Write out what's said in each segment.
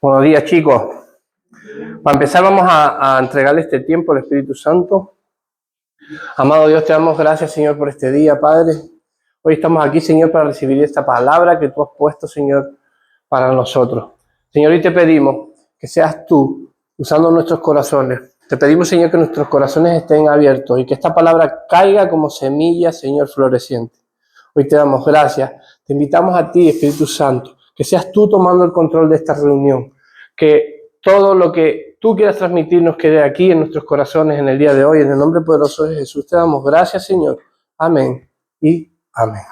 Buenos días, chicos. Para empezar vamos a entregarle este tiempo al Espíritu Santo. Amado Dios, te damos gracias, Señor, por este día, Padre. Hoy estamos aquí, Señor, para recibir esta palabra que tú has puesto, Señor, para nosotros. Señor, hoy te pedimos que seas tú usando nuestros corazones. Te pedimos, Señor, que nuestros corazones estén abiertos y que esta palabra caiga como semilla, Señor, floreciente. Hoy te damos gracias. Te invitamos a ti, Espíritu Santo, que seas tú tomando el control de esta reunión. Que todo lo que tú quieras transmitirnos quede aquí en nuestros corazones en el día de hoy. En el nombre poderoso de Jesús te damos gracias, Señor. Amén y amén.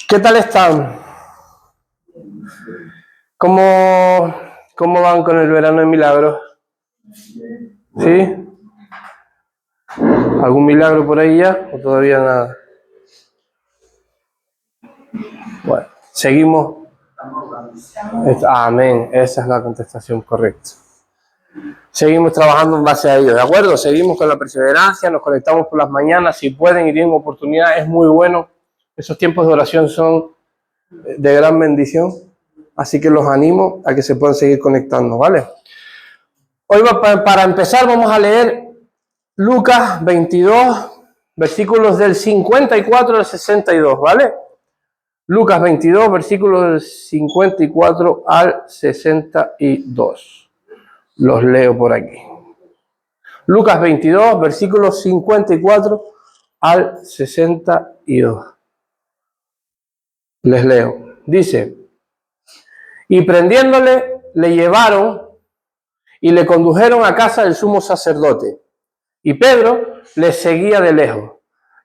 ¿Qué tal están? ¿Cómo van con el verano de milagros? ¿Sí? ¿Algún milagro por ahí ya? ¿O todavía nada? Bueno, seguimos. Amén, esa es la contestación correcta. Seguimos trabajando en base a ello, ¿de acuerdo? Seguimos con la perseverancia, nos conectamos por las mañanas, si pueden y tienen oportunidad, es muy bueno. Esos tiempos de oración son de gran bendición, así que los animo a que se puedan seguir conectando, ¿vale? Hoy para empezar vamos a leer Lucas 22, versículos del 54 al 62, ¿vale? Lucas 22, versículos del 54 al 62. Los leo por aquí. Lucas 22, versículos 54 al 62. Les leo. Dice: y prendiéndole, le llevaron y le condujeron a casa del sumo sacerdote. Y Pedro les seguía de lejos.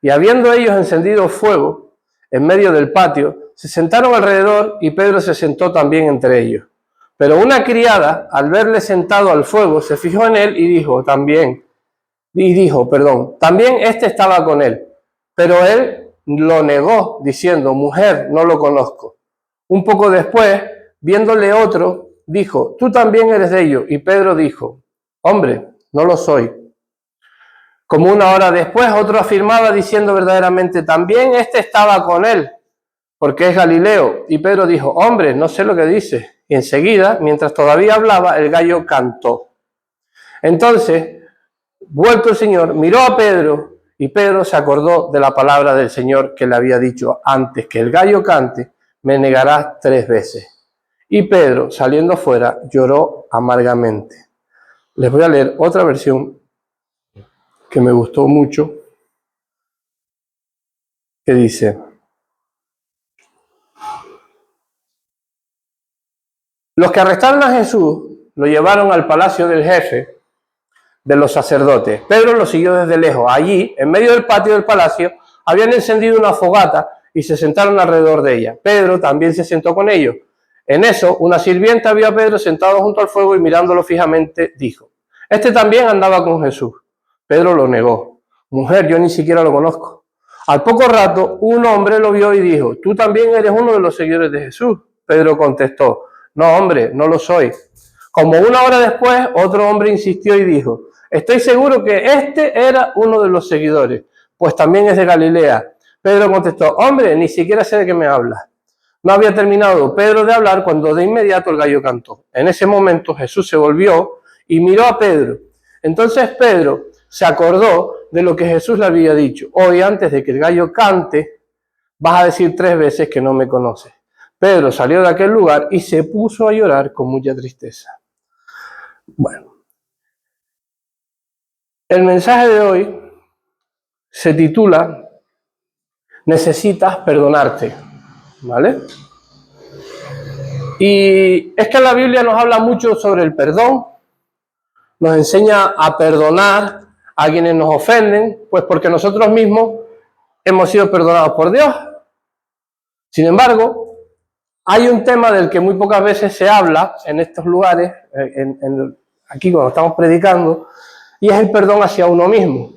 Y habiendo ellos encendido fuego en medio del patio, se sentaron alrededor y Pedro se sentó también entre ellos. Pero una criada, al verle sentado al fuego, se fijó en él y dijo, también este estaba con él. Pero él lo negó, diciendo, mujer, no lo conozco. Un poco después, viéndole otro, dijo, tú también eres de ellos. Y Pedro dijo, hombre, no lo soy. Como una hora después, otro afirmaba diciendo verdaderamente, también este estaba con él, porque es Galileo. Y Pedro dijo, hombre, no sé lo que dice. Y enseguida, mientras todavía hablaba, el gallo cantó. Entonces, vuelto el Señor, miró a Pedro, y Pedro se acordó de la palabra del Señor que le había dicho, antes que el gallo cante, me negarás 3 veces. Y Pedro, saliendo fuera, lloró amargamente. Les voy a leer otra versión que me gustó mucho, que dice, los que arrestaron a Jesús lo llevaron al palacio del jefe de los sacerdotes. Pedro lo siguió desde lejos. Allí, en medio del patio del palacio, habían encendido una fogata y se sentaron alrededor de ella. Pedro también se sentó con ellos. En eso, una sirvienta vio a Pedro sentado junto al fuego y mirándolo fijamente, dijo, este también andaba con Jesús. Pedro lo negó. Mujer, yo ni siquiera lo conozco. Al poco rato, un hombre lo vio y dijo, tú también eres uno de los seguidores de Jesús. Pedro contestó, no, hombre, no lo soy. Como una hora después, otro hombre insistió y dijo, estoy seguro que este era uno de los seguidores, pues también es de Galilea. Pedro contestó, hombre, ni siquiera sé de qué me hablas. No había terminado Pedro de hablar cuando de inmediato el gallo cantó. En ese momento Jesús se volvió y miró a Pedro. Entonces Pedro se acordó de lo que Jesús le había dicho. Hoy, antes de que el gallo cante, vas a decir 3 veces que no me conoces. Pedro salió de aquel lugar y se puso a llorar con mucha tristeza. Bueno, el mensaje de hoy se titula Necesitas perdonarte, ¿vale? Y es que la Biblia nos habla mucho sobre el perdón, nos enseña a perdonar a quienes nos ofenden, pues porque nosotros mismos hemos sido perdonados por Dios. Sin embargo, hay un tema del que muy pocas veces se habla en estos lugares, aquí cuando estamos predicando, y es el perdón hacia uno mismo.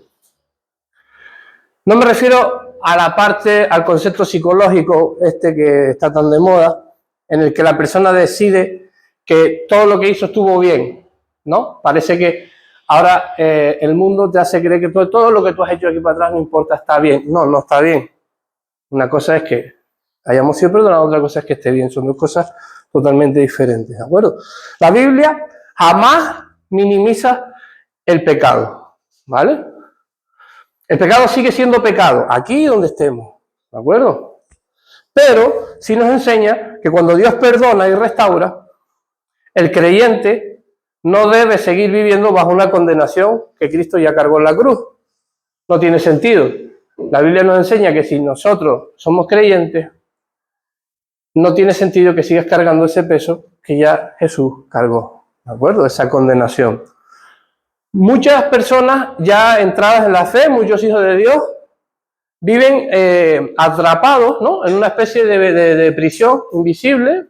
No me refiero a la parte, al concepto psicológico que está tan de moda, en el que la persona decide que todo lo que hizo estuvo bien, ¿no? Parece que ahora el mundo te hace creer que todo lo que tú has hecho aquí para atrás no importa, está bien. No, no está bien. Una cosa es que hayamos sido perdonados, otra cosa es que esté bien. Son 2 cosas totalmente diferentes, ¿de acuerdo? La Biblia jamás minimiza el pecado, ¿vale? El pecado sigue siendo pecado, aquí donde estemos, ¿de acuerdo? Pero sí nos enseña que cuando Dios perdona y restaura, el creyente no debe seguir viviendo bajo una condenación que Cristo ya cargó en la cruz. No tiene sentido. La Biblia nos enseña que si nosotros somos creyentes, no tiene sentido que sigas cargando ese peso que ya Jesús cargó, ¿de acuerdo? Esa condenación. Muchas personas ya entradas en la fe, muchos hijos de Dios, viven atrapados, ¿no?, en una especie de prisión invisible.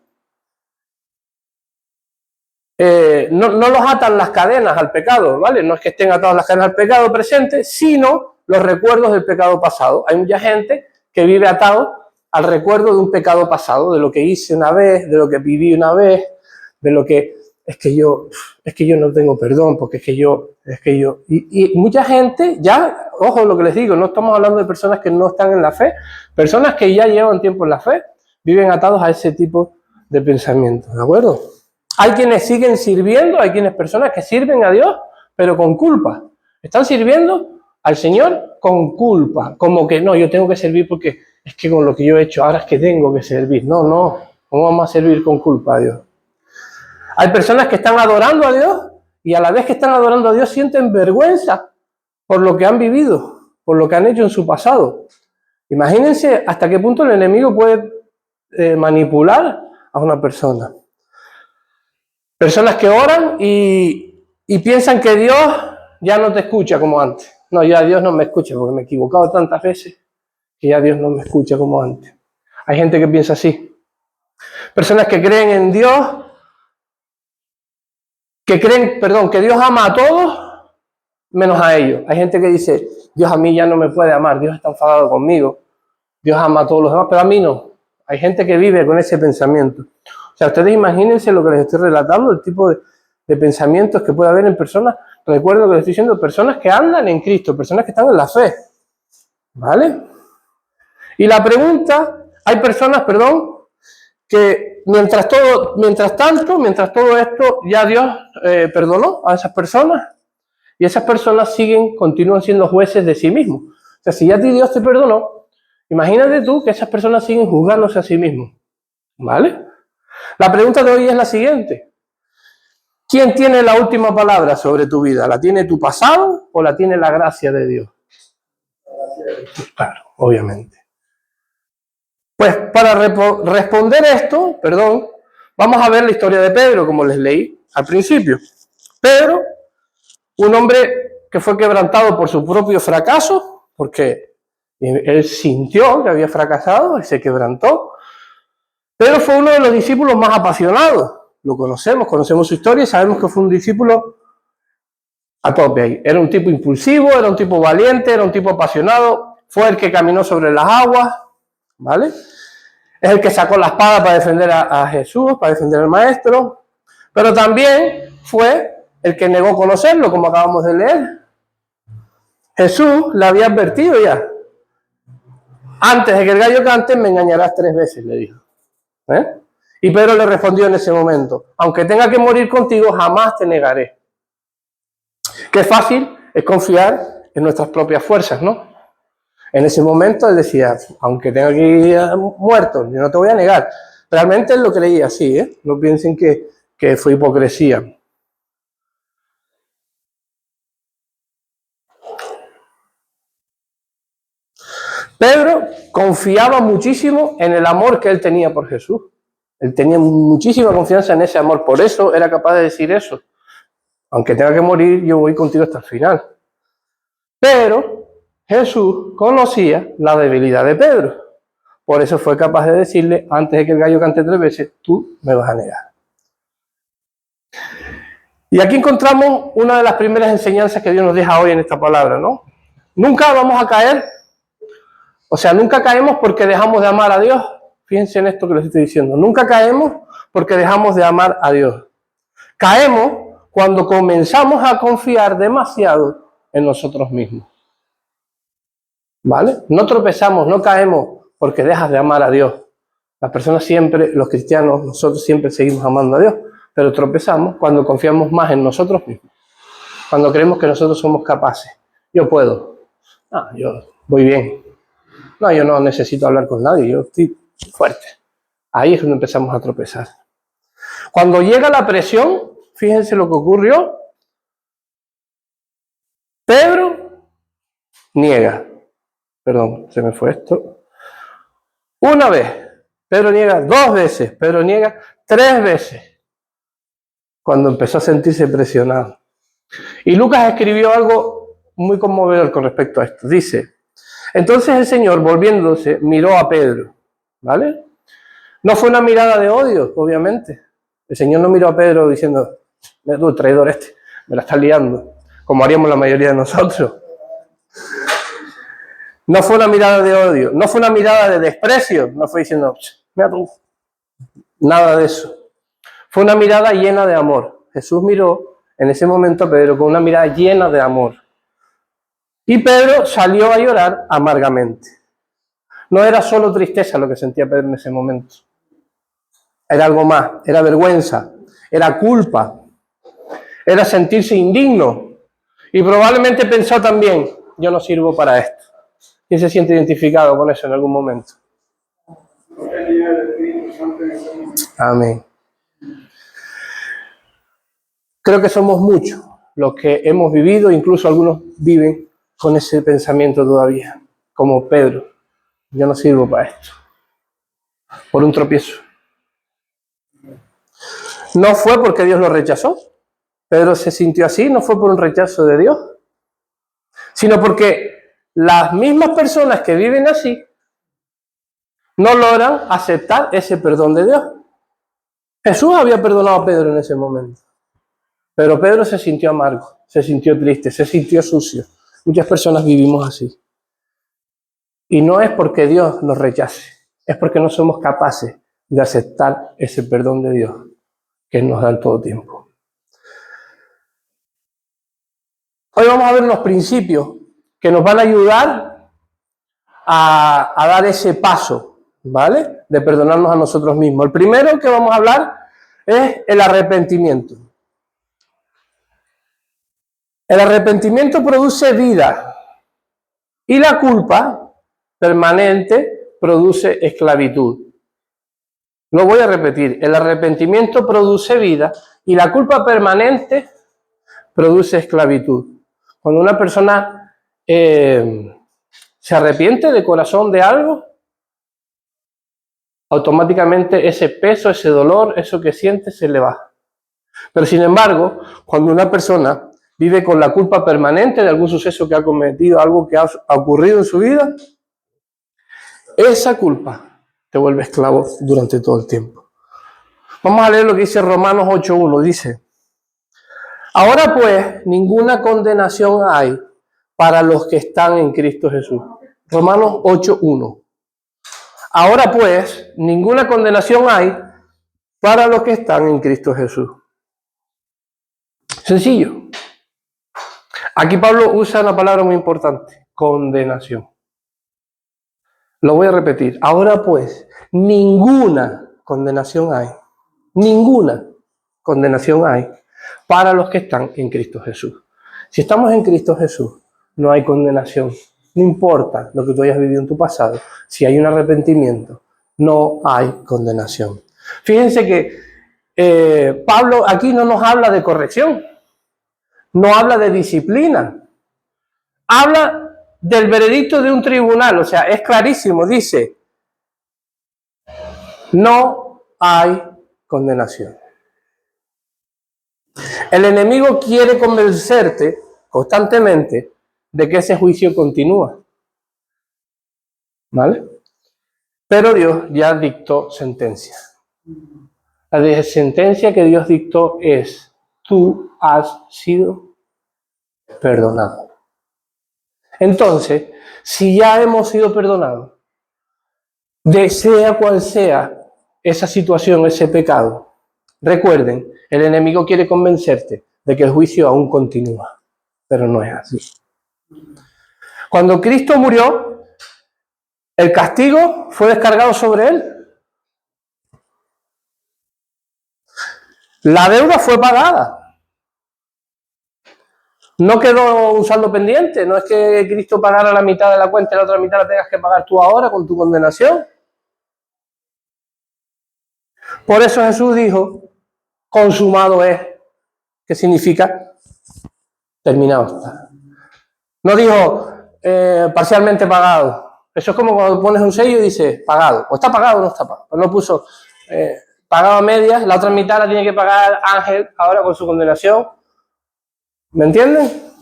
No los atan las cadenas al pecado, ¿vale? No es que estén atados las cadenas al pecado presente, sino los recuerdos del pecado pasado. Hay mucha gente que vive atado al recuerdo de un pecado pasado, de lo que hice una vez, de lo que viví una vez, de lo que es que yo no tengo perdón, porque y mucha gente ya, ojo lo que les digo, no estamos hablando de personas que no están en la fe, personas que ya llevan tiempo en la fe, viven atados a ese tipo de pensamientos, ¿de acuerdo? Hay quienes siguen sirviendo, hay personas que sirven a Dios, pero con culpa. Están sirviendo al Señor con culpa, como que no, yo tengo que servir porque es que con lo que yo he hecho ahora es que tengo que servir. No, ¿cómo vamos a servir con culpa a Dios? Hay personas que están adorando a Dios y a la vez que están adorando a Dios sienten vergüenza por lo que han vivido, por lo que han hecho en su pasado. Imagínense hasta qué punto el enemigo puede manipular a una persona. Personas que oran y piensan que Dios ya no te escucha como antes. No, ya Dios no me escucha porque me he equivocado tantas veces que ya Dios no me escucha como antes. Hay gente que piensa así. Personas que creen en Dios, que Dios ama a todos menos a ellos. Hay gente que dice, Dios a mí ya no me puede amar, Dios está enfadado conmigo, Dios ama a todos los demás, pero a mí no. Hay gente que vive con ese pensamiento. O sea, ustedes imagínense lo que les estoy relatando, el tipo de pensamientos que puede haber en personas, recuerdo que les estoy diciendo, personas que andan en Cristo, personas que están en la fe, ¿vale? Y la pregunta, hay personas, que mientras todo esto, ya Dios perdonó a esas personas, y esas personas continúan siendo jueces de sí mismos. O sea, si ya Dios te perdonó, imagínate tú que esas personas siguen juzgándose a sí mismos, ¿vale? La pregunta de hoy es la siguiente. ¿Quién tiene la última palabra sobre tu vida? ¿La tiene tu pasado o la tiene la gracia de Dios? Claro, obviamente. Pues para responder esto, vamos a ver la historia de Pedro, como les leí al principio. Pedro, un hombre que fue quebrantado por su propio fracaso, porque él sintió que había fracasado y se quebrantó. Pedro fue uno de los discípulos más apasionados. Lo conocemos su historia y sabemos que fue un discípulo a tope ahí. Era un tipo impulsivo, era un tipo valiente, era un tipo apasionado. Fue el que caminó sobre las aguas, ¿vale? Es el que sacó la espada para defender a Jesús, para defender al Maestro. Pero también fue el que negó conocerlo, como acabamos de leer. Jesús le había advertido ya. Antes de que el gallo cante, me engañarás 3 veces, le dijo. Y Pedro le respondió en ese momento, aunque tenga que morir contigo, jamás te negaré. Qué fácil es confiar en nuestras propias fuerzas, ¿no? En ese momento él decía, aunque tenga que ir muerto, yo no te voy a negar. Realmente él lo creía así, ¿eh? No piensen que fue hipocresía. Pedro confiaba muchísimo en el amor que él tenía por Jesús. Él tenía muchísima confianza en ese amor, por eso era capaz de decir eso. Aunque tenga que morir, yo voy contigo hasta el final. Pero Jesús conocía la debilidad de Pedro. Por eso fue capaz de decirle, antes de que el gallo cante 3 veces, tú me vas a negar. Y aquí encontramos una de las primeras enseñanzas que Dios nos deja hoy en esta palabra, ¿no? Nunca vamos a caer, nunca caemos porque dejamos de amar a Dios. Fíjense en esto que les estoy diciendo. Nunca caemos porque dejamos de amar a Dios. Caemos cuando comenzamos a confiar demasiado en nosotros mismos. ¿Vale? No tropezamos, no caemos porque dejas de amar a Dios. Las personas siempre, los cristianos, nosotros siempre seguimos amando a Dios, pero tropezamos cuando confiamos más en nosotros mismos, cuando creemos que nosotros somos capaces. Yo puedo. Yo voy bien. No, yo no necesito hablar con nadie, yo estoy fuerte. Ahí es donde empezamos a tropezar. Cuando llega la presión, fíjense lo que ocurrió. Pedro niega. Perdón, se me fue esto. Una vez. Pedro niega 2 veces. Pedro niega 3 veces. Cuando empezó a sentirse presionado. Y Lucas escribió algo muy conmovedor con respecto a esto. Dice, entonces el Señor, volviéndose, miró a Pedro. ¿Vale? No fue una mirada de odio, obviamente. El Señor no miró a Pedro diciendo, tú, traidor este, me la estás liando, como haríamos la mayoría de nosotros. No fue una mirada de odio, no fue una mirada de desprecio, no fue diciendo, mira tú, nada de eso. Fue una mirada llena de amor. Jesús miró en ese momento a Pedro con una mirada llena de amor. Y Pedro salió a llorar amargamente. No era solo tristeza lo que sentía Pedro en ese momento. Era algo más, era vergüenza, era culpa, era sentirse indigno. Y probablemente pensó también, yo no sirvo para esto. ¿Quién se siente identificado con eso en algún momento? Amén. Creo que somos muchos los que hemos vivido, incluso algunos viven con ese pensamiento todavía, como Pedro. Yo no sirvo para esto. Por un tropiezo. No fue porque Dios lo rechazó. Pedro se sintió así, no fue por un rechazo de Dios, sino porque las mismas personas que viven así no logran aceptar ese perdón de Dios. Jesús había perdonado a Pedro en ese momento, pero Pedro se sintió amargo, se sintió triste, se sintió sucio. Muchas personas vivimos así. Y no es porque Dios nos rechace, es porque no somos capaces de aceptar ese perdón de Dios que nos da en todo tiempo. Hoy vamos a ver unos principios que nos van a ayudar a dar ese paso, ¿vale? De perdonarnos a nosotros mismos. El primero que vamos a hablar es el arrepentimiento. El arrepentimiento produce vida y la culpa permanente produce esclavitud. Lo voy a repetir. El arrepentimiento produce vida y la culpa permanente produce esclavitud. Cuando una persona se arrepiente de corazón de algo, automáticamente ese peso, ese dolor, eso que siente se le va. Pero sin embargo, cuando una persona vive con la culpa permanente de algún suceso que ha cometido, algo que ha ocurrido en su vida, esa culpa te vuelve esclavo durante todo el tiempo. Vamos a leer lo que dice Romanos 8.1. Dice, ahora pues, ninguna condenación hay para los que están en Cristo Jesús. Romanos 8.1. Ahora pues, ninguna condenación hay para los que están en Cristo Jesús. Sencillo. Aquí Pablo usa una palabra muy importante, condenación. Lo voy a repetir. Ahora pues, ninguna condenación hay. Ninguna condenación hay para los que están en Cristo Jesús. Si estamos en Cristo Jesús, no hay condenación. No importa lo que tú hayas vivido en tu pasado. Si hay un arrepentimiento, no hay condenación. Fíjense que Pablo aquí no nos habla de corrección. No habla de disciplina. Habla del veredicto de un tribunal. O sea, es clarísimo. Dice, no hay condenación. El enemigo quiere convencerte constantemente de que ese juicio continúa. ¿Vale? Pero Dios ya dictó sentencia. La sentencia que Dios dictó es, tú has sido perdonado. Entonces, si ya hemos sido perdonados, de sea cual sea esa situación, ese pecado, recuerden, el enemigo quiere convencerte de que el juicio aún continúa, pero no es así. Cuando Cristo murió, el castigo fue descargado sobre él. La deuda fue pagada. No quedó un saldo pendiente. No es que Cristo pagara la mitad de la cuenta y la otra mitad la tengas que pagar tú ahora con tu condenación. Por eso Jesús dijo, consumado es, que significa terminado está. No dijo parcialmente pagado. Eso es como cuando pones un sello y dices pagado. O está pagado o no está pagado. Pero no puso pagado a medias, la otra mitad la tiene que pagar Ángel ahora con su condenación. ¿Me entienden?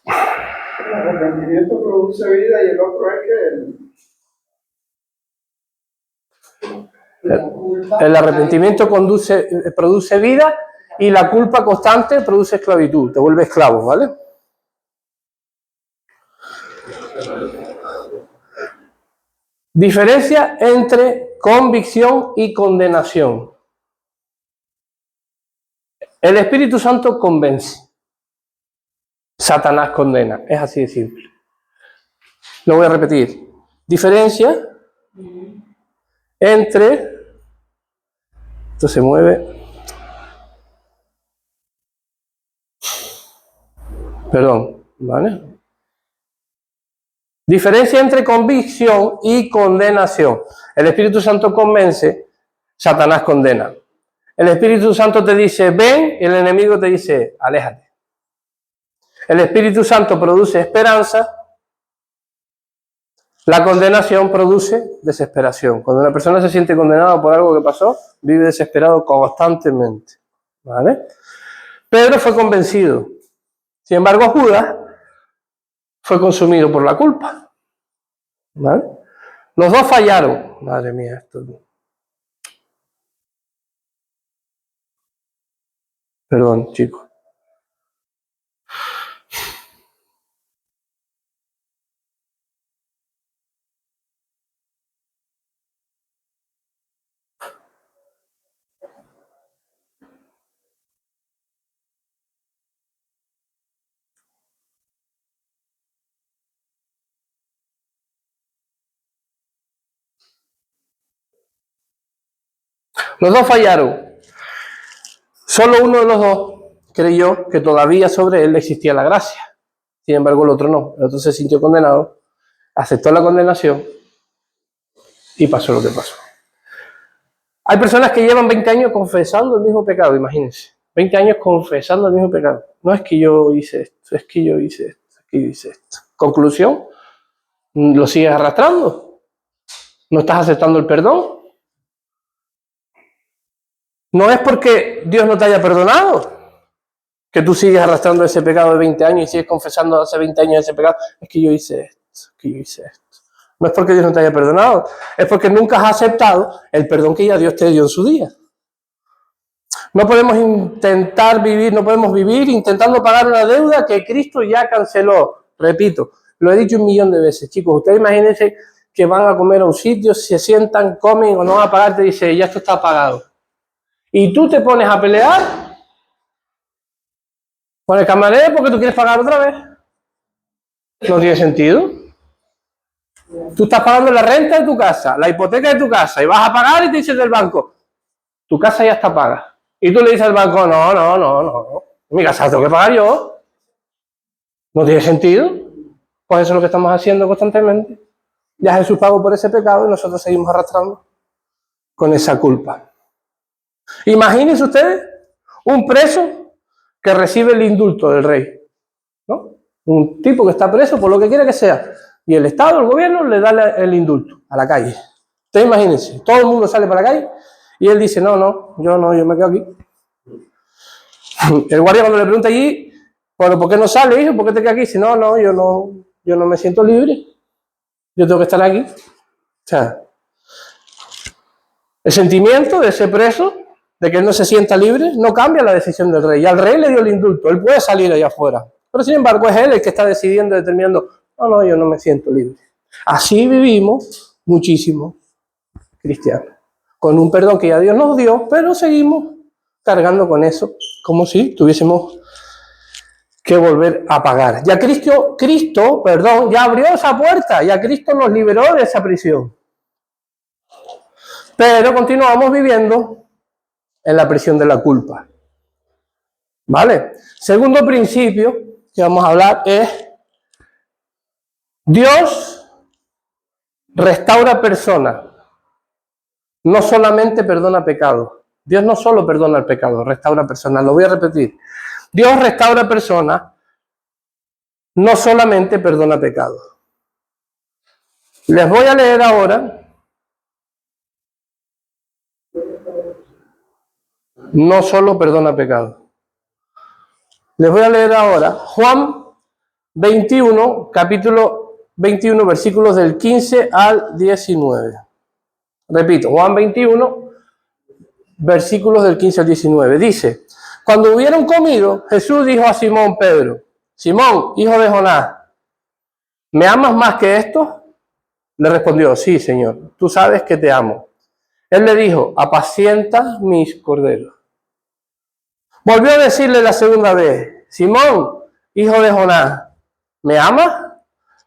El arrepentimiento produce vida y el otro es que el arrepentimiento produce vida y la culpa constante produce esclavitud, te vuelve esclavo, ¿vale? Diferencia entre convicción y condenación. El Espíritu Santo convence. Satanás condena. Es así de simple. Lo voy a repetir. Diferencia entre... Esto se mueve. Perdón, ¿vale? Diferencia entre convicción y condenación. El Espíritu Santo convence, Satanás condena. El Espíritu Santo te dice, ven, y el enemigo te dice, aléjate. El Espíritu Santo produce esperanza, la condenación produce desesperación. Cuando una persona se siente condenada por algo que pasó, vive desesperado constantemente. ¿Vale? Pedro fue convencido. Sin embargo, Judas fue consumido por la culpa. ¿Vale? Los dos fallaron. Madre mía, esto... Perdón, chicos. Los dos fallaron. Solo uno de los dos creyó que todavía sobre él existía la gracia. Sin embargo, el otro no. El otro se sintió condenado, aceptó la condenación y pasó lo que pasó. Hay personas que llevan 20 años confesando el mismo pecado, imagínense. 20 años confesando el mismo pecado. No es que yo hice esto, es que yo hice esto, es que yo hice esto. Conclusión, lo sigues arrastrando. No estás aceptando el perdón. No es porque Dios no te haya perdonado que tú sigues arrastrando ese pecado de 20 años y sigues confesando hace 20 años ese pecado. Es que yo hice esto, es que yo hice esto. No es porque Dios no te haya perdonado, es porque nunca has aceptado el perdón que ya Dios te dio en su día. No podemos intentar vivir, no podemos vivir intentando pagar una deuda que Cristo ya canceló. Repito, lo he dicho 1.000.000 de veces, chicos. Ustedes imagínense que van a comer a un sitio, se sientan, comen o no van a pagar, te dice, ya esto está pagado. Y tú te pones a pelear con el camarero porque tú quieres pagar otra vez. No tiene sentido. Tú estás pagando la renta de tu casa, la hipoteca de tu casa, y vas a pagar y te dices del banco, tu casa ya está paga. Y tú le dices al banco, no, mi casa la tengo que pagar yo. No tiene sentido. Pues eso es lo que estamos haciendo constantemente. Ya Jesús pagó por ese pecado y nosotros seguimos arrastrando con esa culpa. Imagínense ustedes un preso que recibe el indulto del rey, ¿no? Un tipo que está preso por lo que quiera que sea, y el Estado, el gobierno, le da el indulto a la calle. Ustedes imagínense, todo el mundo sale para la calle y él dice, no, yo me quedo aquí. El guardia cuando le pregunta allí, bueno, ¿por qué no sale, hijo? ¿Por qué te quedas aquí? Dice, yo no me siento libre, yo tengo que estar aquí. O sea, el sentimiento de ese preso, de que él no se sienta libre, no cambia la decisión del rey. Y al rey le dio el indulto, él puede salir allá afuera. Pero sin embargo es él el que está decidiendo, determinando, yo no me siento libre. Así vivimos muchísimos cristianos, con un perdón que ya Dios nos dio, pero seguimos cargando con eso, como si tuviésemos que volver a pagar. Ya Cristo, ya abrió esa puerta, ya Cristo nos liberó de esa prisión. Pero continuamos viviendo en la prisión de la culpa. ¿Vale? Segundo principio que vamos a hablar es: Dios restaura personas, no solamente perdona pecados. Dios no solo perdona el pecado, restaura personas. Lo voy a repetir. Dios restaura personas, no solamente perdona pecados. Les voy a leer ahora. No solo perdona pecados. Les voy a leer ahora Juan 21, capítulo 21, versículos del 15 al 19. Repito, Juan 21, versículos del 15 al 19. Dice: cuando hubieron comido, Jesús dijo a Simón Pedro: Simón, hijo de Jonás, ¿me amas más que esto? Le respondió: sí, Señor, tú sabes que te amo. Él le dijo: apacienta mis corderos. Volvió a decirle la segunda vez: Simón, hijo de Jonás, ¿me amas?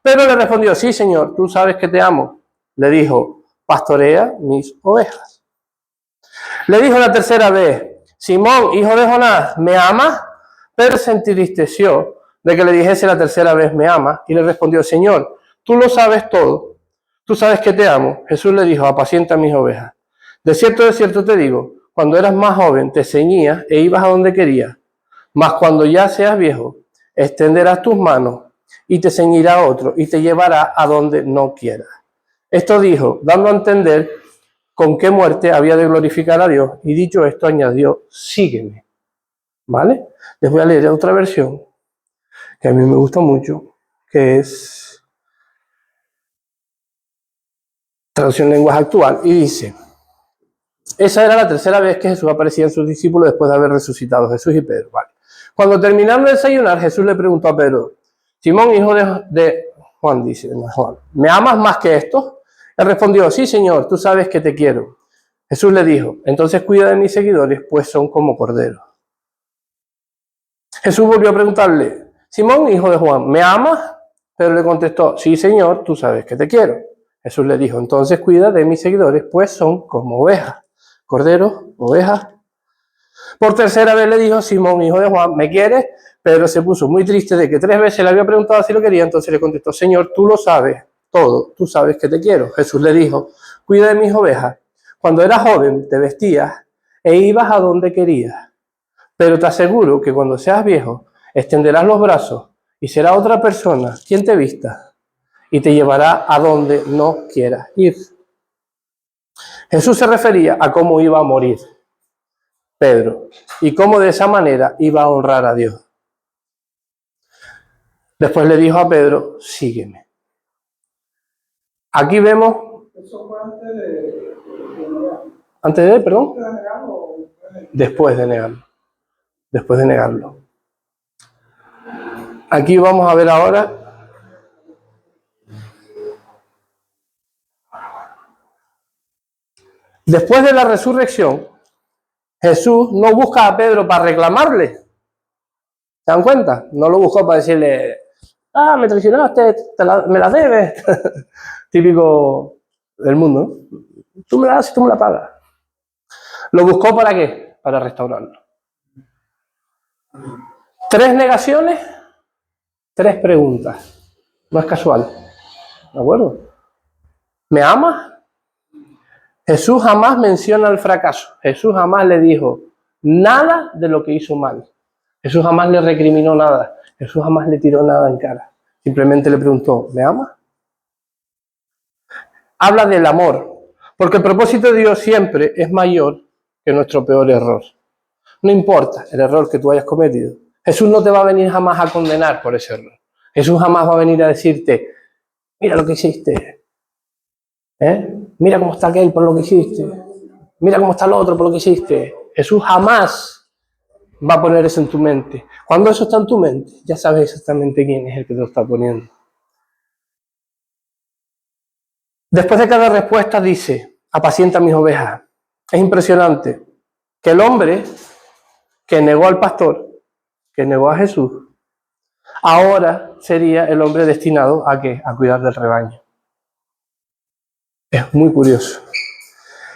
Pedro le respondió: sí, Señor, tú sabes que te amo. Le dijo: pastorea mis ovejas. Le dijo la tercera vez: Simón, hijo de Jonás, ¿me amas? Pedro se entristeció de que le dijese la tercera vez: ¿me amas? Y le respondió: Señor, tú lo sabes todo, tú sabes que te amo. Jesús le dijo: apacienta mis ovejas. De cierto te digo, cuando eras más joven te ceñías e ibas a donde querías, mas cuando ya seas viejo, extenderás tus manos y te ceñirá otro y te llevará a donde no quieras. Esto dijo, dando a entender con qué muerte había de glorificar a Dios, y dicho esto añadió: sígueme. ¿Vale? Les voy a leer otra versión que a mí me gusta mucho, que es traducción lenguaje actual, y dice: esa era la tercera vez que Jesús aparecía en sus discípulos después de haber resucitado, Jesús y Pedro. Vale. Cuando terminaron de desayunar, Jesús le preguntó a Pedro: Simón, hijo de Juan, dice Juan, ¿me amas más que esto? Él respondió: sí, Señor, tú sabes que te quiero. Jesús le dijo: entonces cuida de mis seguidores, pues son como corderos. Jesús volvió a preguntarle: Simón, hijo de Juan, ¿me amas? Pedro le contestó: sí, Señor, tú sabes que te quiero. Jesús le dijo: entonces cuida de mis seguidores, pues son como ovejas. Corderos, ovejas. Por tercera vez le dijo: Simón, hijo de Juan, ¿me quieres? Pedro se puso muy triste de que 3 veces le había preguntado si lo quería. Entonces le contestó: Señor, tú lo sabes todo, tú sabes que te quiero. Jesús le dijo: cuida de mis ovejas. Cuando eras joven te vestías e ibas a donde querías. Pero te aseguro que cuando seas viejo extenderás los brazos y será otra persona quien te vista y te llevará a donde no quieras ir. Jesús se refería a cómo iba a morir Pedro y cómo de esa manera iba a honrar a Dios. Después le dijo a Pedro: sígueme. Aquí vemos... Eso fue antes de ¿Antes de, perdón? negarlo. Después de negarlo. Después de negarlo. Aquí vamos a ver ahora... Después de la resurrección, Jesús no busca a Pedro para reclamarle. ¿Se dan cuenta? No lo buscó para decirle: me traicionaste, me la debes. Típico del mundo. Tú me la das y tú me la pagas. ¿Lo buscó para qué? Para restaurarlo. 3 negaciones, 3 preguntas. No es casual. ¿De acuerdo? ¿Me amas? Jesús jamás menciona el fracaso. Jesús jamás le dijo nada de lo que hizo mal. Jesús jamás le recriminó nada. Jesús jamás le tiró nada en cara. Simplemente le preguntó: ¿me amas? Habla del amor, porque el propósito de Dios siempre es mayor que nuestro peor error. No importa el error que tú hayas cometido. Jesús no te va a venir jamás a condenar por ese error. Jesús jamás va a venir a decirte: mira lo que hiciste. Mira cómo está aquel por lo que hiciste. Mira cómo está el otro por lo que hiciste. Jesús jamás va a poner eso en tu mente. Cuando eso está en tu mente, ya sabes exactamente quién es el que te lo está poniendo. Después de cada respuesta dice: apacienta mis ovejas. Es impresionante que el hombre que negó al pastor, que negó a Jesús, ahora sería el hombre destinado ¿a qué? A cuidar del rebaño. Es muy curioso.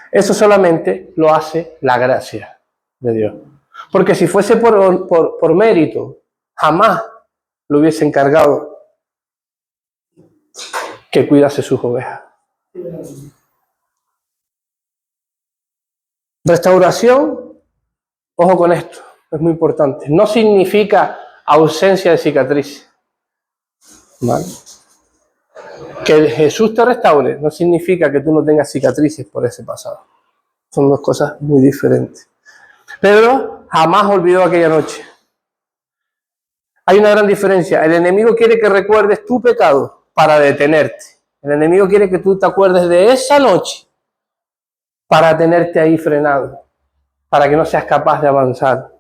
Eso solamente lo hace la gracia de Dios. Porque si fuese por mérito, jamás lo hubiese encargado que cuidase sus ovejas. Restauración, ojo con esto, es muy importante. No significa ausencia de cicatrices. ¿Vale? Que Jesús te restaure no significa que tú no tengas cicatrices por ese pasado. Son dos cosas muy diferentes. Pedro jamás olvidó aquella noche. Hay una gran diferencia. El enemigo quiere que recuerdes tu pecado para detenerte. El enemigo quiere que tú te acuerdes de esa noche para tenerte ahí frenado, para que no seas capaz de avanzar.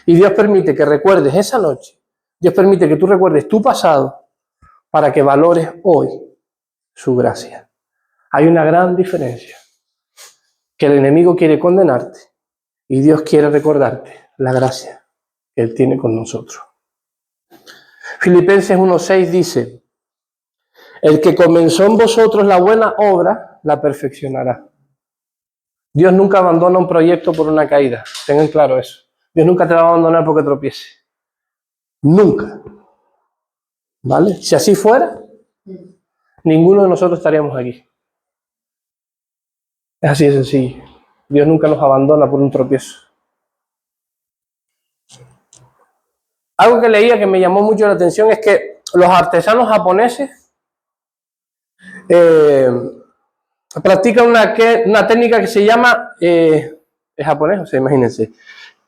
Y Dios permite que recuerdes esa noche. Dios permite que tú recuerdes tu pasado para que valores hoy su gracia. Hay una gran diferencia. Que el enemigo quiere condenarte y Dios quiere recordarte la gracia que Él tiene con nosotros. Filipenses 1:6 dice: el que comenzó en vosotros la buena obra, la perfeccionará. Dios nunca abandona un proyecto por una caída. Tengan claro eso. Dios nunca te va a abandonar porque tropiece. Nunca. ¿Vale? Si así fuera, ninguno de nosotros estaríamos aquí. Es así de sencillo. Dios nunca nos abandona por un tropiezo. Algo que leía que me llamó mucho la atención es que los artesanos japoneses practican una técnica que se llama, es japonés, o sea, imagínense,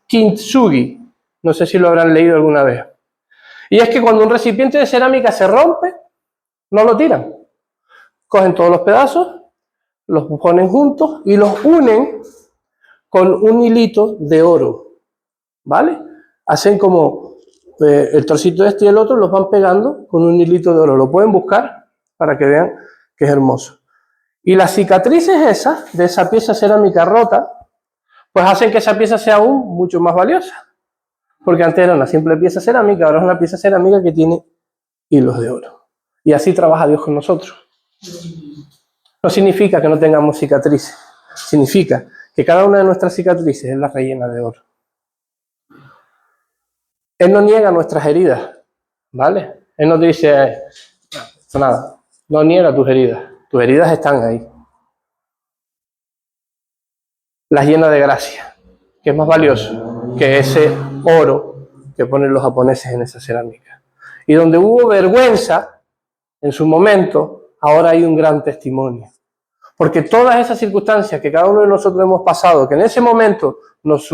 kintsugi. No sé si lo habrán leído alguna vez. Y es que cuando un recipiente de cerámica se rompe, no lo tiran. Cogen todos los pedazos, los ponen juntos y los unen con un hilito de oro. ¿Vale? Hacen como el trocito este y el otro, los van pegando con un hilito de oro. Lo pueden buscar para que vean que es hermoso. Y las cicatrices esas, de esa pieza cerámica rota, pues hacen que esa pieza sea aún mucho más valiosa. Porque antes era una simple pieza cerámica, ahora es una pieza cerámica que tiene hilos de oro. Y así trabaja Dios con nosotros. No significa que no tengamos cicatrices. Significa que cada una de nuestras cicatrices es la rellena de oro. Él no niega nuestras heridas, ¿vale? Él no dice, nada, no niega tus heridas. Tus heridas están ahí. Las llena de gracia, que es más valioso que ese oro que ponen los japoneses en esa cerámica. Y donde hubo vergüenza en su momento, ahora hay un gran testimonio. Porque todas esas circunstancias que cada uno de nosotros hemos pasado, que en ese momento nos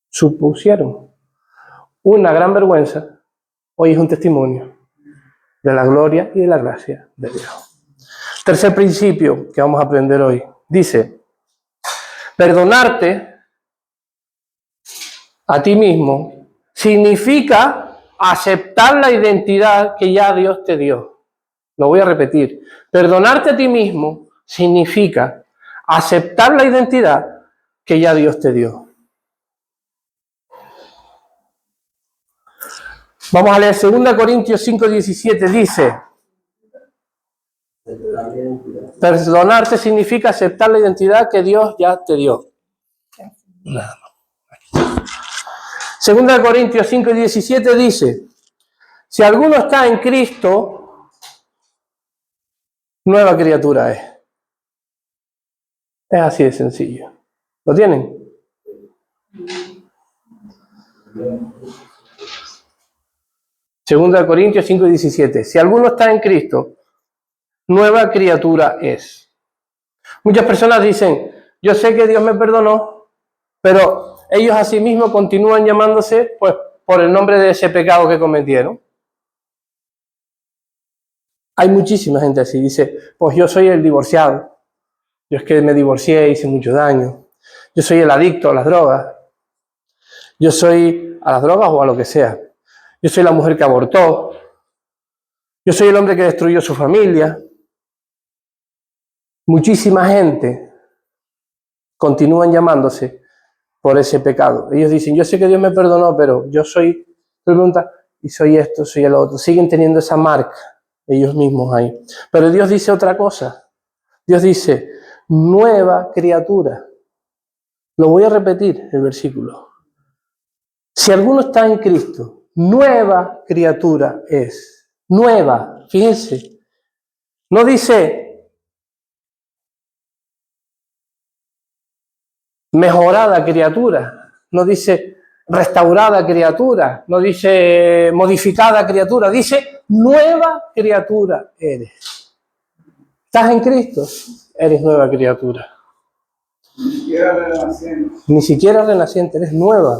supusieron una gran vergüenza, hoy es un testimonio de la gloria y de la gracia de Dios. Tercer principio que vamos a aprender hoy. Dice, perdonarte a ti mismo significa aceptar la identidad que ya Dios te dio. Lo voy a repetir. Perdonarte a ti mismo significa aceptar la identidad que ya Dios te dio. Vamos a leer 2 Corintios 5:17. Dice, perdonarte significa aceptar la identidad que Dios ya te dio. Nada más. 2 Corintios 5:17 dice, si alguno está en Cristo, nueva criatura es. Es así de sencillo. ¿Lo tienen? Segunda de Corintios 5:17. Si alguno está en Cristo, nueva criatura es. Muchas personas dicen, yo sé que Dios me perdonó, pero ellos a sí mismos continúan llamándose pues, por el nombre de ese pecado que cometieron. Hay muchísima gente así. Dice, pues yo soy el divorciado. Yo es que me divorcié, hice mucho daño. Yo soy el adicto a las drogas. Yo soy a las drogas o a lo que sea. Yo soy la mujer que abortó. Yo soy el hombre que destruyó su familia. Muchísima gente continúan llamándose por ese pecado. Ellos dicen, yo sé que Dios me perdonó, pero yo soy, pregunta, y soy esto, soy el otro. Siguen teniendo esa marca ellos mismos ahí. Pero Dios dice otra cosa. Dios dice, nueva criatura. Lo voy a repetir, el versículo. Si alguno está en Cristo, nueva criatura es. Nueva, fíjense. No dice mejorada criatura. No dice restaurada criatura. No dice modificada criatura. Dice nueva criatura eres. ¿Estás en Cristo? Eres nueva criatura. Ni siquiera renaciente, eres nueva.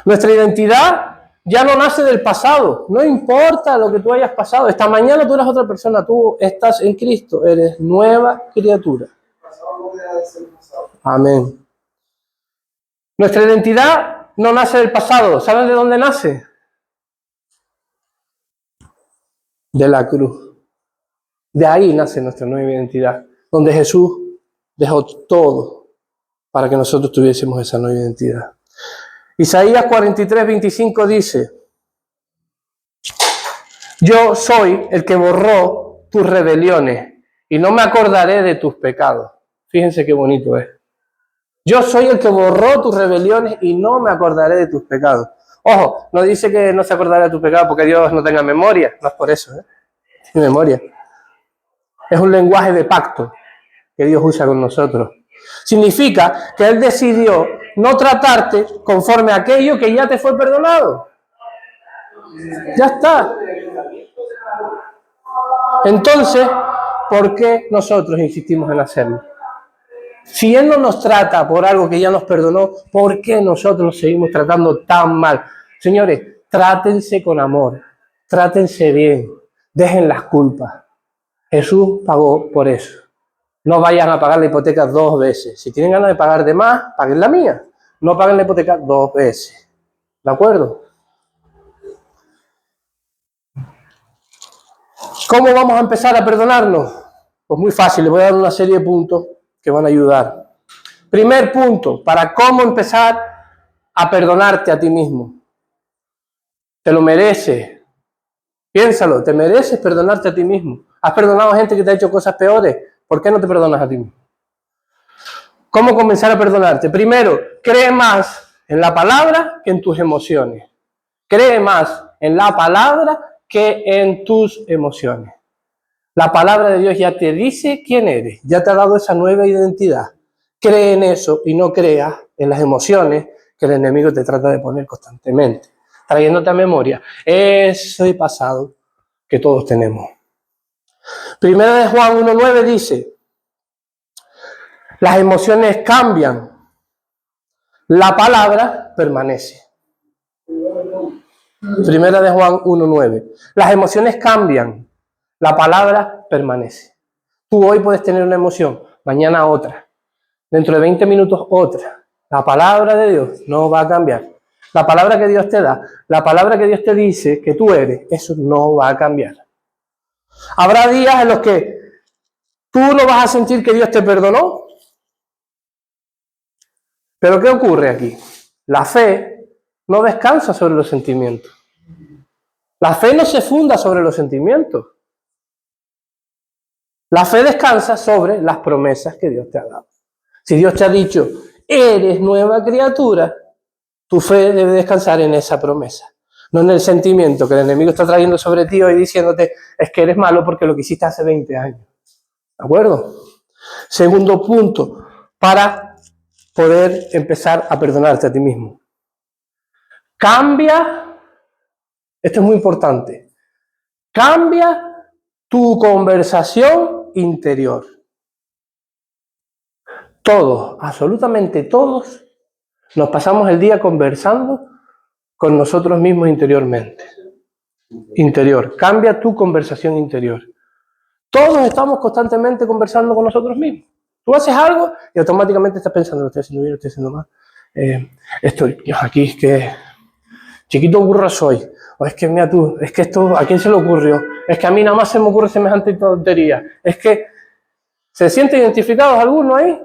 Nuestra identidad ya no nace del pasado. No importa lo que tú hayas pasado. Esta mañana tú eres otra persona. Tú estás en Cristo. Eres nueva criatura. Amén. Nuestra identidad no nace del pasado. ¿Saben de dónde nace? De la cruz. De ahí nace nuestra nueva identidad. Donde Jesús dejó todo para que nosotros tuviésemos esa nueva identidad. Isaías 43:25 dice, yo soy el que borró tus rebeliones y no me acordaré de tus pecados. Fíjense qué bonito es. Yo soy el que borró tus rebeliones y no me acordaré de tus pecados. Ojo, no dice que no se acordará de tus pecados porque Dios no tenga memoria. No es por eso, Tiene memoria. Es un lenguaje de pacto que Dios usa con nosotros. Significa que Él decidió no tratarte conforme a aquello que ya te fue perdonado. Ya está. Entonces, ¿por qué nosotros insistimos en hacerlo? Si Él no nos trata por algo que ya nos perdonó, ¿por qué nosotros nos seguimos tratando tan mal? Señores, trátense con amor, trátense bien, dejen las culpas. Jesús pagó por eso. No vayan a pagar la hipoteca 2 veces. Si tienen ganas de pagar de más, paguen la mía. No paguen la hipoteca 2 veces. ¿De acuerdo? ¿Cómo vamos a empezar a perdonarnos? Pues muy fácil, les voy a dar una serie de puntos que van a ayudar. Primer punto, para cómo empezar a perdonarte a ti mismo. Te lo mereces. Piénsalo, te mereces perdonarte a ti mismo. ¿Has perdonado a gente que te ha hecho cosas peores? ¿Por qué no te perdonas a ti mismo? ¿Cómo comenzar a perdonarte? Primero, cree más en la palabra que en tus emociones. Cree más en la palabra que en tus emociones. La palabra de Dios ya te dice quién eres, ya te ha dado esa nueva identidad. Cree en eso y no creas en las emociones que el enemigo te trata de poner constantemente, trayéndote a memoria ese pasado que todos tenemos. Primera de Juan 1:9 dice, las emociones cambian, la palabra permanece. Primera de Juan 1:9. Las emociones cambian, la palabra permanece. Tú hoy puedes tener una emoción, mañana otra, dentro de 20 minutos otra. La palabra de Dios no va a cambiar. La palabra que Dios te da, la palabra que Dios te dice que tú eres, eso no va a cambiar. Habrá días en los que tú no vas a sentir que Dios te perdonó. Pero ¿qué ocurre aquí? La fe no descansa sobre los sentimientos. La fe no se funda sobre los sentimientos. La fe descansa sobre las promesas que Dios te ha dado. Si Dios te ha dicho, eres nueva criatura, tu fe debe descansar en esa promesa. No en el sentimiento que el enemigo está trayendo sobre ti hoy diciéndote, es que eres malo porque lo que hiciste hace 20 años. ¿De acuerdo? Segundo punto, para poder empezar a perdonarte a ti mismo. Cambia, esto es muy importante, cambia tu conversación interior. Todos, absolutamente todos, nos pasamos el día conversando con nosotros mismos interiormente. Interior, cambia tu conversación interior. Todos estamos constantemente conversando con nosotros mismos. Tú haces algo y automáticamente estás pensando, lo estoy haciendo bien, lo estoy haciendo mal. Estoy aquí, es que chiquito burro soy. O es que, mira tú, es que esto, ¿a quién se le ocurrió? Es que a mí nada más se me ocurre semejante tontería. Es que, ¿se sienten identificados algunos ahí?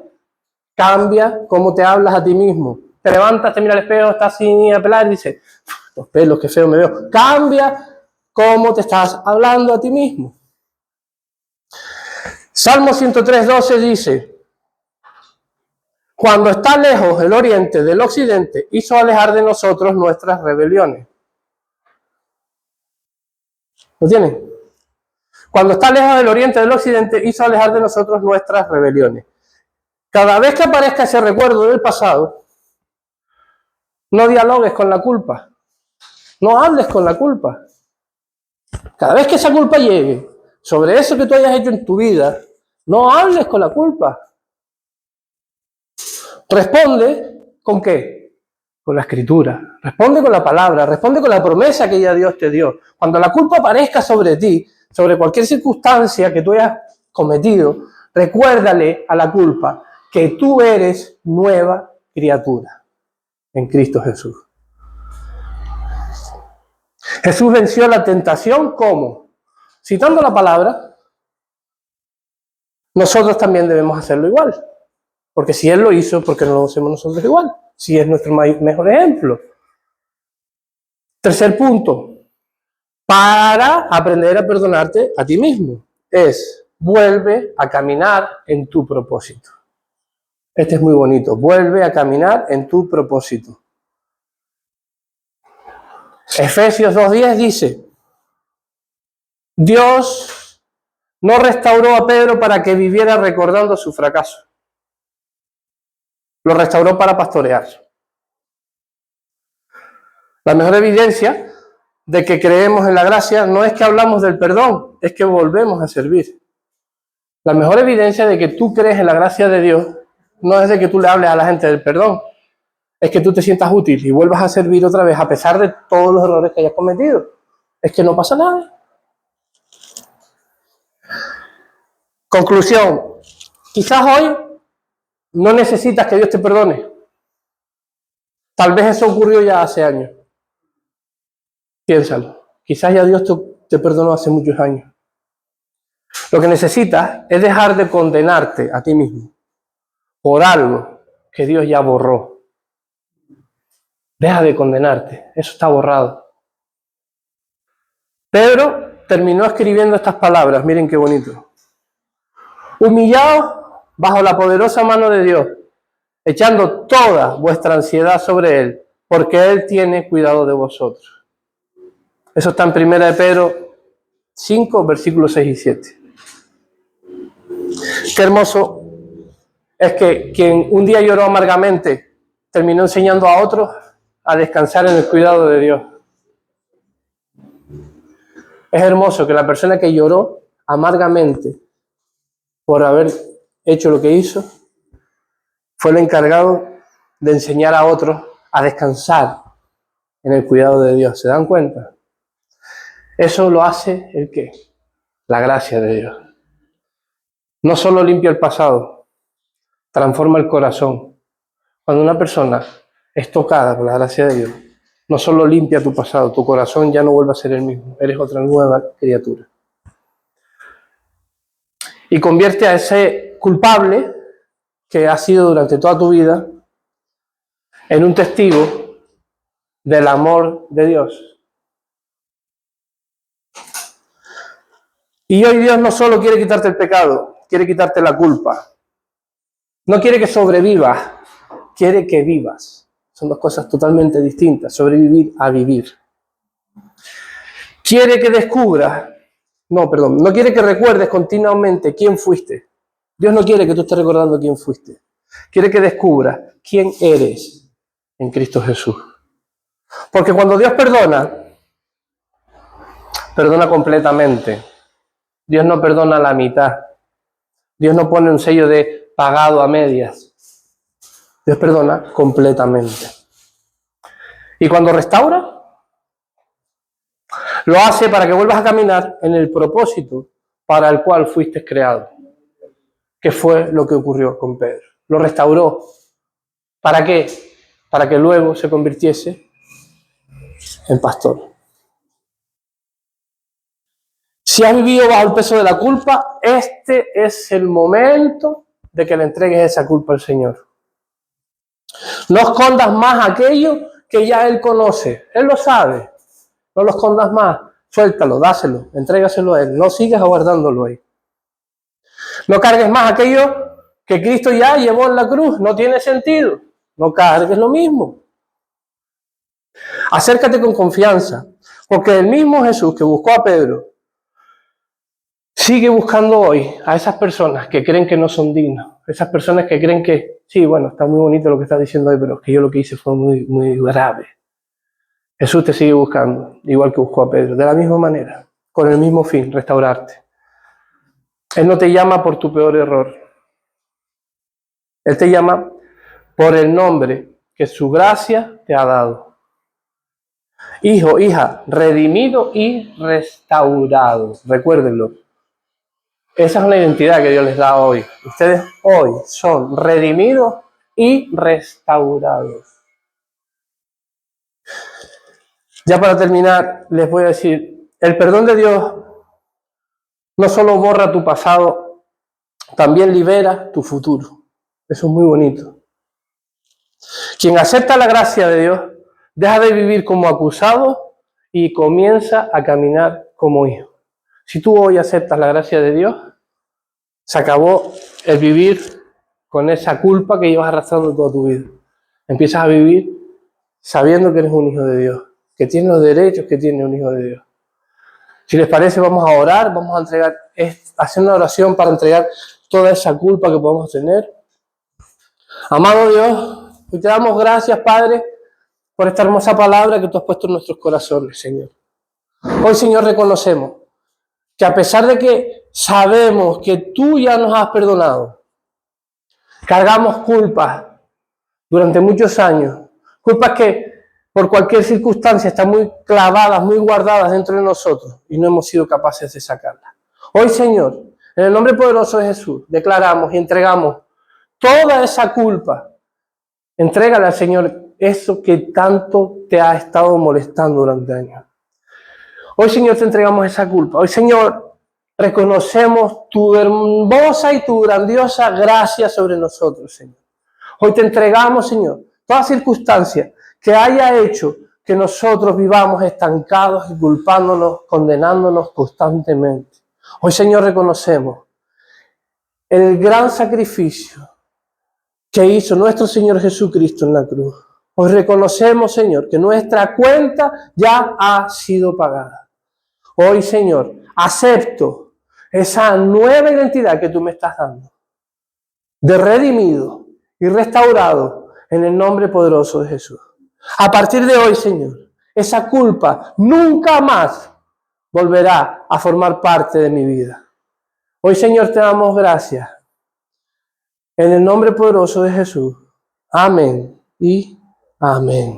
Cambia cómo te hablas a ti mismo. Te levantas, te mira al espejo, estás sin apelar y dices, los pelos, qué feo me veo. Cambia cómo te estás hablando a ti mismo. Salmo 103:12 dice, cuando está lejos el oriente del occidente, hizo alejar de nosotros nuestras rebeliones. ¿Lo tienen? Cuando está lejos del oriente del occidente, hizo alejar de nosotros nuestras rebeliones. Cada vez que aparezca ese recuerdo del pasado, no dialogues con la culpa. No hables con la culpa. Cada vez que esa culpa llegue sobre eso que tú hayas hecho en tu vida, no hables con la culpa. Responde ¿con qué? Con la escritura. Responde con la palabra. Responde con la promesa que ya Dios te dio. Cuando la culpa aparezca sobre ti, sobre cualquier circunstancia que tú hayas cometido, recuérdale a la culpa que tú eres nueva criatura en Cristo Jesús. Jesús venció la tentación, ¿cómo? Citando la palabra, nosotros también debemos hacerlo igual. Porque si Él lo hizo, ¿por qué no lo hacemos nosotros igual? Si es nuestro mejor ejemplo. Tercer punto, para aprender a perdonarte a ti mismo, es vuelve a caminar en tu propósito. Este es muy bonito, vuelve a caminar en tu propósito. Efesios 2:10 dice, Dios no restauró a Pedro para que viviera recordando su fracaso. Lo restauró para pastorear. La mejor evidencia de que creemos en la gracia no es que hablamos del perdón, es que volvemos a servir. La mejor evidencia de que tú crees en la gracia de Dios no es de que tú le hables a la gente del perdón, es que tú te sientas útil y vuelvas a servir otra vez a pesar de todos los errores que hayas cometido. Es que no pasa nada. Conclusión. Quizás hoy no necesitas que Dios te perdone. Tal vez eso ocurrió ya hace años. Piénsalo. Quizás ya Dios te perdonó hace muchos años. Lo que necesitas es dejar de condenarte a ti mismo por algo que Dios ya borró. Deja de condenarte. Eso está borrado. Pedro terminó escribiendo estas palabras. Miren qué bonito. Humillaos bajo la poderosa mano de Dios, echando toda vuestra ansiedad sobre Él, porque Él tiene cuidado de vosotros. Eso está en 1 de Pedro 5, versículos 6 y 7. Qué hermoso es que quien un día lloró amargamente terminó enseñando a otros a descansar en el cuidado de Dios. Es hermoso que la persona que lloró amargamente por haber hecho lo que hizo fue el encargado de enseñar a otros a descansar en el cuidado de Dios. ¿Se dan cuenta? Eso lo hace ¿el qué? La gracia de Dios. No solo limpia el pasado, transforma el corazón. Cuando una persona es tocada por la gracia de Dios, no solo limpia tu pasado, tu corazón ya no vuelve a ser el mismo. Eres otra nueva criatura. Y convierte a ese culpable que ha sido durante toda tu vida en un testigo del amor de Dios. Y hoy Dios no solo quiere quitarte el pecado, quiere quitarte la culpa. No quiere que sobrevivas, quiere que vivas. Son dos cosas totalmente distintas, sobrevivir a vivir. Quiere que descubras, no quiere que recuerdes continuamente quién fuiste. Dios no quiere que tú estés recordando quién fuiste. Quiere que descubras quién eres en Cristo Jesús. Porque cuando Dios perdona, perdona completamente. Dios no perdona la mitad. Dios no pone un sello de pagado a medias. Dios perdona completamente. Y cuando restaura, lo hace para que vuelvas a caminar en el propósito para el cual fuiste creado. Que fue lo que ocurrió con Pedro. Lo restauró. ¿Para qué? Para que luego se convirtiese en pastor. Si has vivido bajo el peso de la culpa, este es el momento de que le entregues esa culpa al Señor. No escondas más aquello que ya Él conoce. Él lo sabe. No lo escondas más. Suéltalo, dáselo, entrégaselo a Él. No sigas aguardándolo ahí. No cargues más aquello que Cristo ya llevó en la cruz. No tiene sentido. No cargues lo mismo. Acércate con confianza. Porque el mismo Jesús que buscó a Pedro sigue buscando hoy a esas personas que creen que no son dignos. Esas personas que creen que, sí, bueno, está muy bonito lo que estás diciendo hoy, pero es que yo lo que hice fue muy grave. Jesús te sigue buscando, igual que buscó a Pedro, de la misma manera, con el mismo fin, restaurarte. Él no te llama por tu peor error. Él te llama por el nombre que su gracia te ha dado. Hijo, hija, redimido y restaurado. Recuérdenlo. Esa es una identidad que Dios les da hoy. Ustedes hoy son redimidos y restaurados. Ya para terminar, les voy a decir, el perdón de Dios no solo borra tu pasado, también libera tu futuro. Eso es muy bonito. Quien acepta la gracia de Dios, deja de vivir como acusado y comienza a caminar como hijo. Si tú hoy aceptas la gracia de Dios, se acabó el vivir con esa culpa que llevas arrastrando toda tu vida. Empiezas a vivir sabiendo que eres un hijo de Dios, que tienes los derechos que tiene un hijo de Dios. Si les parece, vamos a orar, vamos a entregar, hacer una oración para entregar toda esa culpa que podemos tener. Amado Dios, hoy te damos gracias, Padre, por esta hermosa palabra que tú has puesto en nuestros corazones, Señor. Hoy, Señor, reconocemos que a pesar de que sabemos que tú ya nos has perdonado, cargamos culpas durante muchos años, culpas que por cualquier circunstancia están muy clavadas, muy guardadas dentro de nosotros y no hemos sido capaces de sacarlas. Hoy, Señor, en el nombre poderoso de Jesús, declaramos y entregamos toda esa culpa. Entrégale al Señor eso que tanto te ha estado molestando durante años. Hoy, Señor, te entregamos esa culpa. Hoy, Señor, reconocemos tu hermosa y tu grandiosa gracia sobre nosotros, Señor. Hoy te entregamos, Señor, toda circunstancia que haya hecho que nosotros vivamos estancados y culpándonos, condenándonos constantemente. Hoy, Señor, reconocemos el gran sacrificio que hizo nuestro Señor Jesucristo en la cruz. Hoy reconocemos, Señor, que nuestra cuenta ya ha sido pagada. Hoy, Señor, acepto esa nueva identidad que tú me estás dando, de redimido y restaurado en el nombre poderoso de Jesús. A partir de hoy, Señor, esa culpa nunca más volverá a formar parte de mi vida. Hoy, Señor, te damos gracias. En el nombre poderoso de Jesús. Amén y amén.